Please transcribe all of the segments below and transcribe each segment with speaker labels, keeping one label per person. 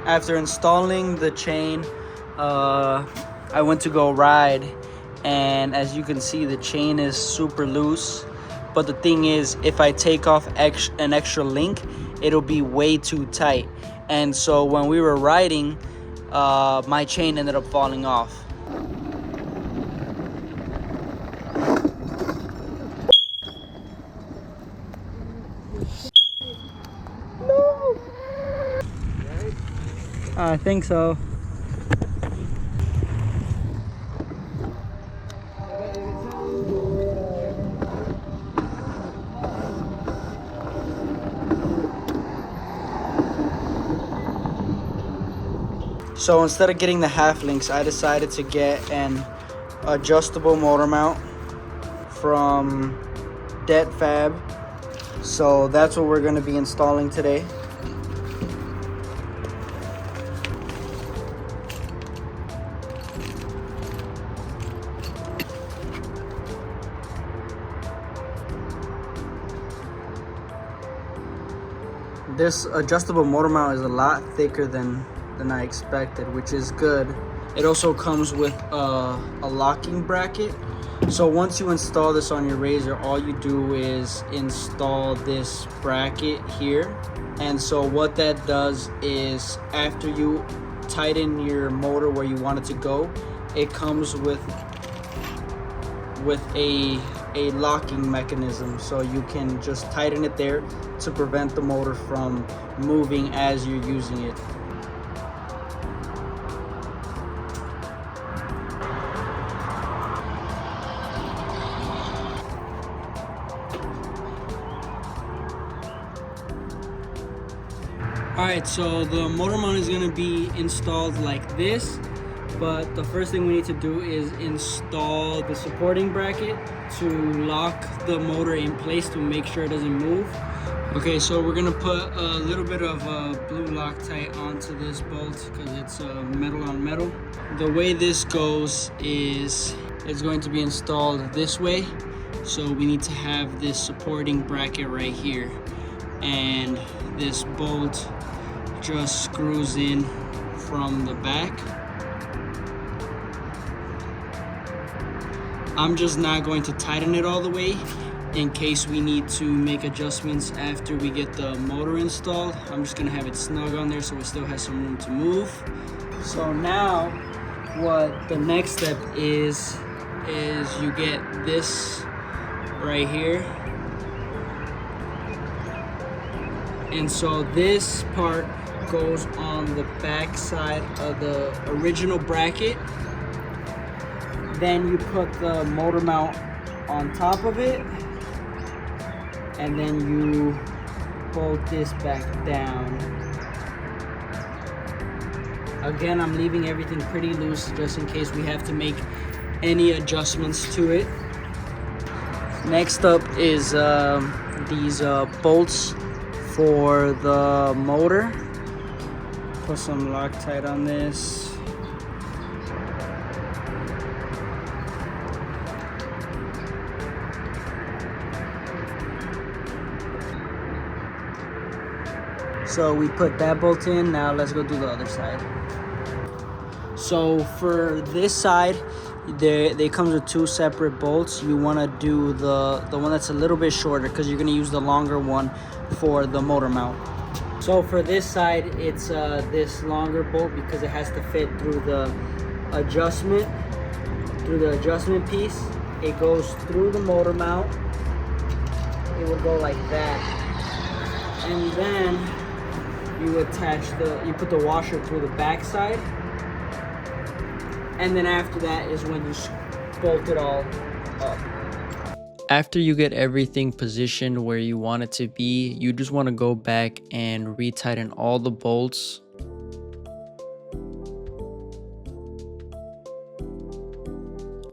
Speaker 1: After installing the chain, I went to go ride, and as you can see, the chain is super loose. But the thing is, if I take off an extra link, it'll be way too tight. And so when we were riding, my chain ended up falling off. No! I think so. So instead of getting the half links, I decided to get an adjustable motor mount from Detfab. So that's what we're going to be installing today. This adjustable motor mount is a lot thicker than I expected, which is good. It also comes with a locking bracket. So once you install this on your Razor, all you do is install this bracket here. And so what that does is, after you tighten your motor where you want it to go, it comes with a locking mechanism, so you can just tighten it there to prevent the motor from moving as you're using it. Alright, so the motor mount is going to be installed like this, but the first thing we need to do is install the supporting bracket to lock the motor in place to make sure it doesn't move. Okay, so we're going to put a little bit of blue Loctite onto this bolt because it's metal on metal. The way this goes is it's going to be installed this way, so we need to have this supporting bracket right here, and this bolt just screws in from the back. I'm just not going to tighten it all the way in case we need to make adjustments after we get the motor installed. I'm just gonna have it snug on there so it still has some room to move. So now what the next step is you get this right here. And so this part goes on the back side of the original bracket. Then you put the motor mount on top of it, and then you bolt this back down. Again, I'm leaving everything pretty loose just in case we have to make any adjustments to it. Next up is these bolts for the motor. Put some Loctite on this. So we put that bolt in. Now let's go do the other side. So for this side, they come with two separate bolts. You want to do the one that's a little bit shorter because you're going to use the longer one for the motor mount. So for this side, it's this longer bolt because it has to fit through the adjustment piece. It goes through the motor mount. It would go like that, and then you put the washer through the back side, and then after that is when you bolt it all up. After you get everything positioned where you want it to be, you just want to go back and retighten all the bolts.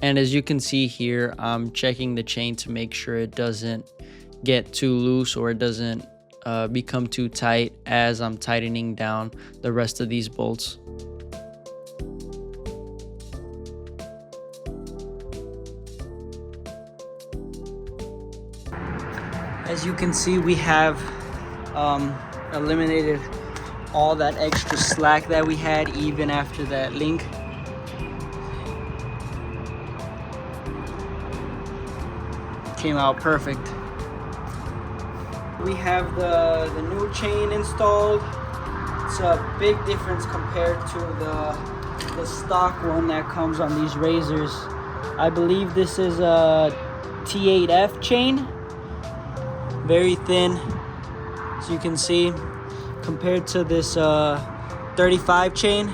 Speaker 1: And as you can see here, I'm checking the chain to make sure it doesn't get too loose or it doesn't become too tight as I'm tightening down the rest of these bolts. As you can see, we have eliminated all that extra slack that we had even after that link. Came out perfect. We have the new chain installed. It's a big difference compared to the stock one that comes on these Razors. I believe this is a T8F chain. Very thin, as you can see, compared to this 35 chain.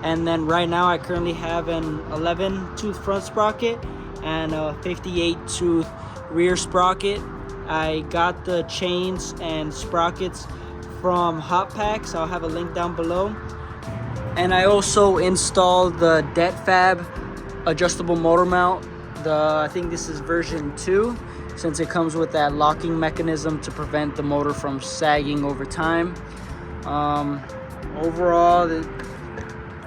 Speaker 1: And then right now I currently have an 11 tooth front sprocket and a 58 tooth rear sprocket. I got the chains and sprockets from Hot Packs. I'll have a link down below. And I also installed the Detfab adjustable motor mount. I think this is version 2, since it comes with that locking mechanism to prevent the motor from sagging over time. Overall, it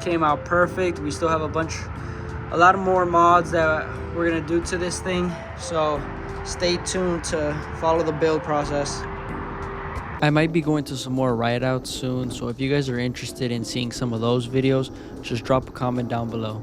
Speaker 1: came out perfect. We still have a lot of more mods that we're gonna do to this thing, so stay tuned to follow the build process. I might be going to some more ride outs soon, so if you guys are interested in seeing some of those videos, just drop a comment down below.